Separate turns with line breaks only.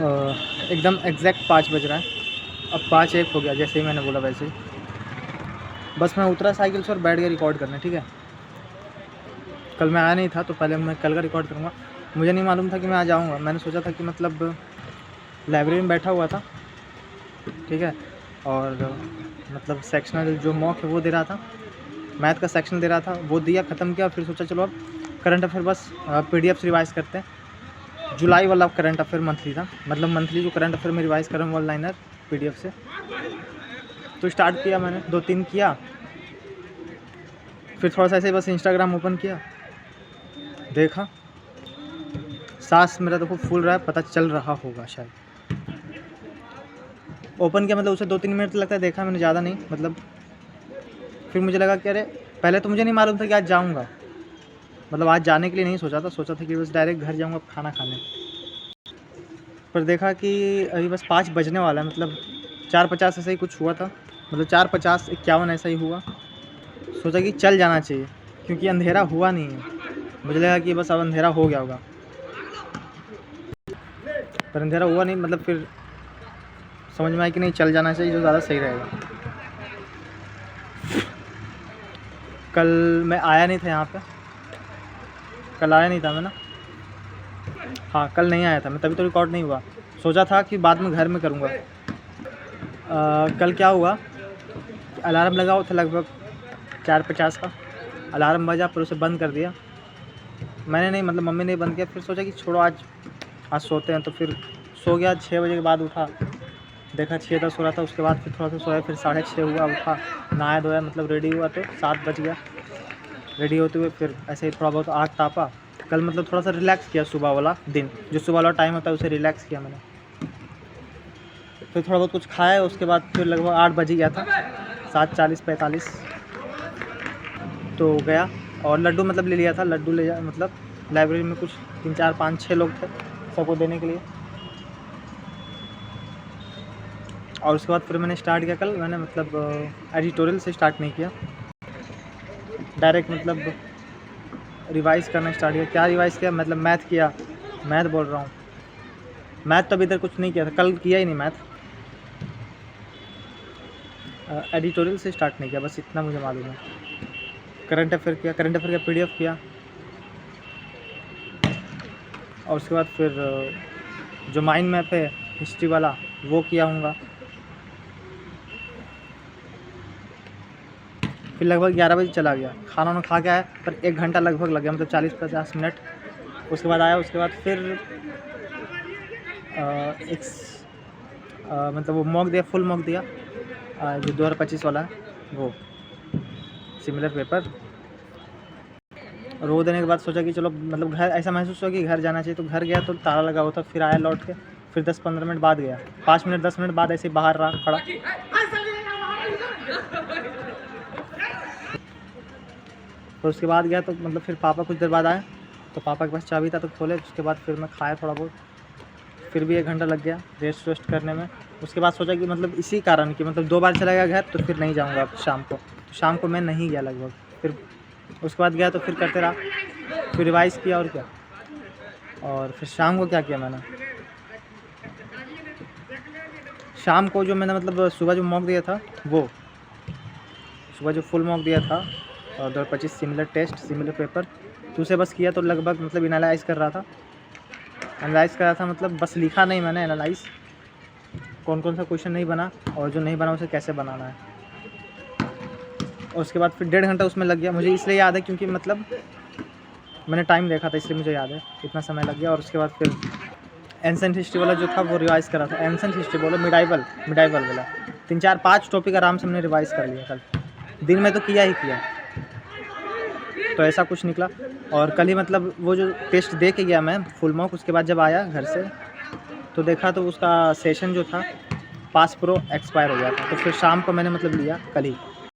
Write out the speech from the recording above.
एकदम एग्जैक्ट 5 बज रहा है। अब 5:01 हो गया, जैसे ही मैंने बोला वैसे ही। बस मैं उतरा साइकिल से और बैठ गया रिकॉर्ड करने, ठीक है। कल मैं आया नहीं था तो पहले मैं कल का रिकॉर्ड करूँगा। मुझे नहीं मालूम था कि मैं आज आऊँगा। मैंने सोचा था कि मतलब लाइब्रेरी में बैठा हुआ था, ठीक है, और मतलब सेक्शनल जो मॉक है वो दे रहा था, मैथ का सेक्शन दे रहा था, वो दिया, ख़त्म किया। फिर सोचा चलो अब करंट अफेयर बस पीडीएफ से रिवाइज़ करते हैं। जुलाई वाला करंट अफेयर मंथली था, मतलब मंथली जो करंट अफेयर में रिवाइज़ कर रहा हूँ वन लाइनर पीडीएफ से। तो स्टार्ट किया मैंने, 2-3 किया, फिर थोड़ा सा ऐसे बस इंस्टाग्राम ओपन किया, देखा सांस मेरा देखो फूल रहा है, पता चल रहा होगा शायद। ओपन किया मतलब उसे 2-3 मिनट लगता है देखा मैंने, ज़्यादा नहीं मतलब। फिर मुझे लगा कि अरे पहले तो मुझे नहीं मालूम था कि आज जाऊँगा, मतलब आज जाने के लिए नहीं सोचा था कि बस डायरेक्ट घर जाऊँगा खाना खाने। पर देखा कि अभी बस 5 बजने वाला है, मतलब 4:50 ऐसा ही कुछ हुआ था, मतलब 4:50-51 ऐसा ही हुआ। सोचा कि चल जाना चाहिए क्योंकि अंधेरा हुआ नहीं है। मुझे लगा कि बस अब अंधेरा हो गया होगा, पर अंधेरा हुआ नहीं। मतलब फिर समझ में आया कि नहीं, चल जाना चाहिए, जो ज़्यादा सही रहेगा। कल मैं आया नहीं था यहाँ पे, कल आया नहीं था मैं ना, हाँ कल नहीं आया था मैं, तभी तो रिकॉर्ड नहीं हुआ। सोचा था कि बाद में घर में करूँगा। कल क्या हुआ, अलार्म लगा हुआ था लगभग 4:50 का, अलार्म बजा फिर उसे बंद कर दिया मैंने, नहीं मतलब मम्मी ने बंद किया। फिर सोचा कि छोड़ो आज सोते हैं, तो फिर सो गया। 6 बजे के बाद उठा, देखा 6:10 हो रहा था। उसके बाद फिर थोड़ा सा सोया, फिर 6:30 हुआ, उठा, नहाया धोया, मतलब रेडी हुआ तो 7 बज गया। रेडी होते हुए फिर ऐसे ही थोड़ा बहुत आग तापा। कल मतलब थोड़ा सा रिलैक्स किया, सुबह वाला दिन जो सुबह वाला टाइम होता है उसे रिलैक्स किया मैंने। फिर थोड़ा बहुत कुछ खाया, उसके बाद फिर लगभग 8 बज गया था, 7:40-45 तो गया। और लड्डू मतलब ले लिया था, लड्डू ले जा, मतलब लाइब्रेरी में कुछ 3, 4, 5, 6 लोग थे सबको देने के लिए। और उसके बाद फिर मैंने स्टार्ट किया, कल मैंने मतलब एडिटोरियल से स्टार्ट नहीं किया, डायरेक्ट मतलब रिवाइज़ करना स्टार्ट किया। क्या रिवाइज़ किया, मतलब मैथ किया, मैथ बोल रहा हूँ, मैथ तो अभी तक कुछ नहीं किया था, कल किया ही नहीं मैथ। एडिटोरियल से स्टार्ट नहीं किया, बस इतना मुझे मालूम है। करंट अफेयर किया, करंट अफेयर का पीडीएफ किया, और उसके बाद फिर जो माइंड मैप है हिस्ट्री वाला वो किया हूँगा। फिर लगभग 11 बजे चला गया, खाना वाना खा के आया, पर 1 घंटा लगभग लग गया, मतलब 40-50 मिनट। उसके बाद आया, उसके बाद फिर मतलब वो मॉक दिया, फुल मॉक दिया, जो 2025 वाला है वो सिमिलर पेपर। और वो देने के बाद सोचा कि चलो मतलब घर, ऐसा महसूस हुआ कि घर जाना चाहिए, तो घर गया तो ताला लगा हुआ था। फिर आया लौट के, फिर 10-15 मिनट बाद गया, 5 मिनट 10 मिनट बाद ऐसे ही बाहर रहा खड़ा। तो उसके बाद गया तो मतलब फिर पापा कुछ देर बाद आए, तो पापा के पास चाबी था तो खोले। उसके बाद फिर मैं खाया थोड़ा बहुत, फिर भी 1 घंटा लग गया रेस्ट वेस्ट करने में। उसके बाद सोचा कि मतलब इसी कारण कि मतलब 2 बार चला गया घर, तो फिर नहीं जाऊँगा अब शाम को। तो शाम को मैं नहीं गया लगभग। फिर उसके बाद गया तो फिर करते रहा, फिर रिवाइज़ किया और क्या। और फिर शाम को क्या किया मैंने, शाम को जो मैंने मतलब सुबह जो मॉक दिया था, वो सुबह जो फुल मॉक दिया था और 2025 सिमिलर टेस्ट सिमिलर पेपर, तो उसे बस किया। तो लगभग मतलब एनालाइज़ कर रहा था, मतलब बस लिखा नहीं मैंने, एनालाइज़ कौन कौन सा क्वेश्चन नहीं बना और जो नहीं बना उसे कैसे बनाना है। और उसके बाद फिर 1.5 घंटा उसमें लग गया। मुझे इसलिए याद है क्योंकि मतलब मैंने टाइम देखा था, इसलिए मुझे याद है इतना समय लग गया। और उसके बाद फिर एंसेंट हिस्ट्री वाला जो था वो रिवाइज़ करा था, एंसेंट हिस्ट्री बोलो, मिडाइवल वाला 3, 4, 5 टॉपिक आराम से हमने रिवाइज़ कर लिया कल दिन में, तो किया ही किया। तो ऐसा कुछ निकला। और कल ही मतलब वो जो टेस्ट दे के गया मैं फुल मॉक, उसके बाद जब आया घर से तो देखा तो उसका सेशन जो था पास प्रो एक्सपायर हो गया था। तो फिर शाम को मैंने मतलब लिया कल ही।